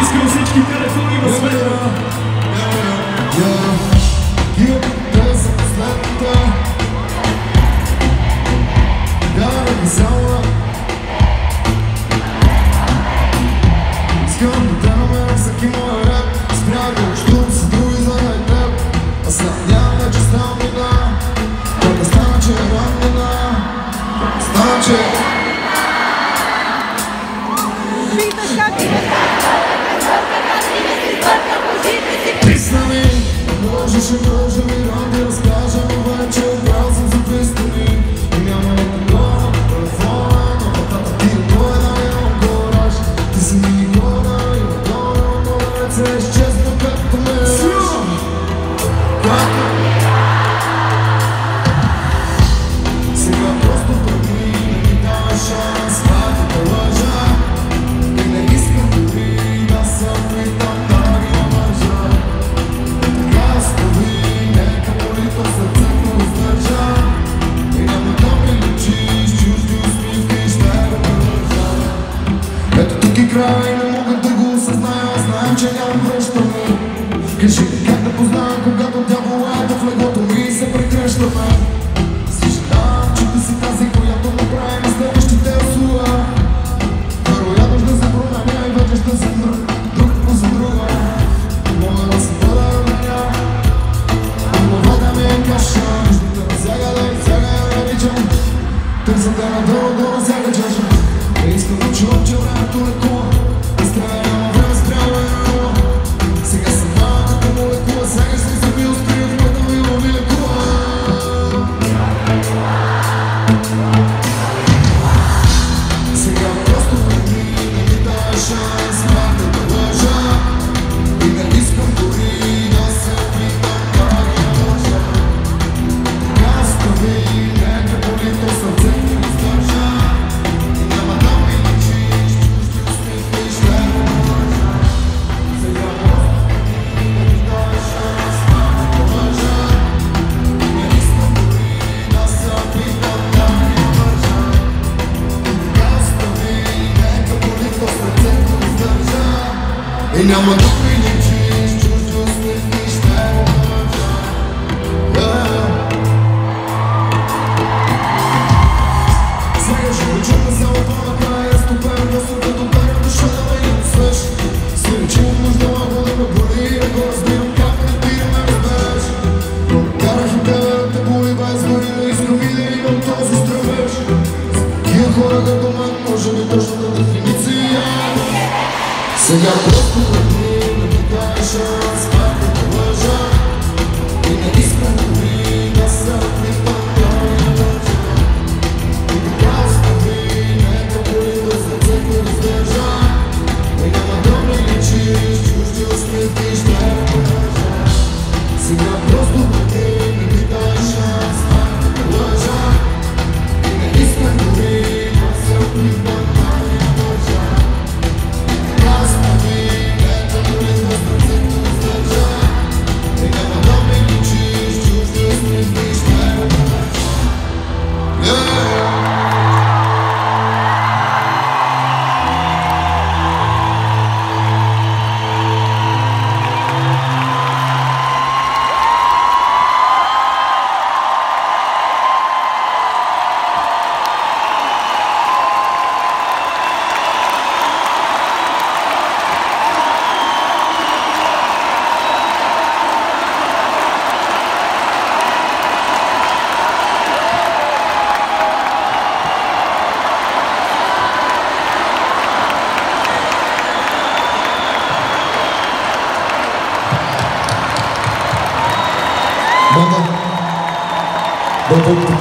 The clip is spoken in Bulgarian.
Искам всички телефони на света. Гилбите са последната. Вяра ми зала. Искам да даме всеки моя реп. Спрях да общувам с други заради теб. А съмнявам не, че ставам вина. Той да стана, че е ранена. Стана, че писна ми, можеше ми да разкажа, но вече брал съм за 200 дни. И няма никога на телефона, но пътата ти е твоя, нямам кораж. Ти си ми икона и икона, но не се изчезна както ме реш. Сега просто тръгни, не ми давай шанс, пак да лъжа. И не искам дори да се опитам да ги омържа. Така остави, нека молитва сърцето издържа. И няма да ми личиш, чужди усмивки ще го продължа. Ето тук е край, не мога да го осъзная, знаем, че нямам връщане. Кажи ми как да позная, когато дяволът в леглото ми се прегръщаме. Съжалявам, че ти си тази, която направи на следващите услуга. Вероятно ще се променя и вече ще съм друг за друга. Мога да се бъда равня, главата ми е каша. Между те засяга да изсяга я наричам. Търся те надолу да насяга чаша. Не искам да чувам, че времето лекува. Изтрая няма време, спрямо е нула. Сега съм малко като молекула, сягаш се и се ми успия в моята мила ми лекува. Сега просто тръгни, не ми дай шанс, пак да лъжа. И не искам дори да се опитам да ги лъжа. Така остави, нека болито сърцето издържа. И няма да ми личиш, чужди усмивки ще го лъжа. Сега просто тръгни, не ми дай шанс, пак да лъжа. И не искам дори да се опитам да ги лъжа. Така остави, нека болито сърцето издържа. И няма да ми личиш, чужди усмивки ще го лъжа. Сега ще го чука само по-накрая, стопен въздух, като перам душа да ме не усвеш. Си речи му нужда малко да ме боли, да го разбирам как не ти да ме разбереш. Прокарах и тебе да те боли без дори да искам и да имам този стремеж. Тия хора като мен, може би точната дефиниция. Сега просто тръгни, не ми дай шанс, пак да лъжа. И не искам дори да се опитам да ги лъжа. И така остави, нека болито сърцето издържа. И няма да ми личиш, чужди усмивки ще го лъжа. Сега просто тръгни, не ми дай шанс, пак да лъжа. И не искам дори да се опитам да ги лъжа. Така остави, нека болито сърцето издържа. И няма да ми личиш, чужди усмивки ще го лъжа. Banda.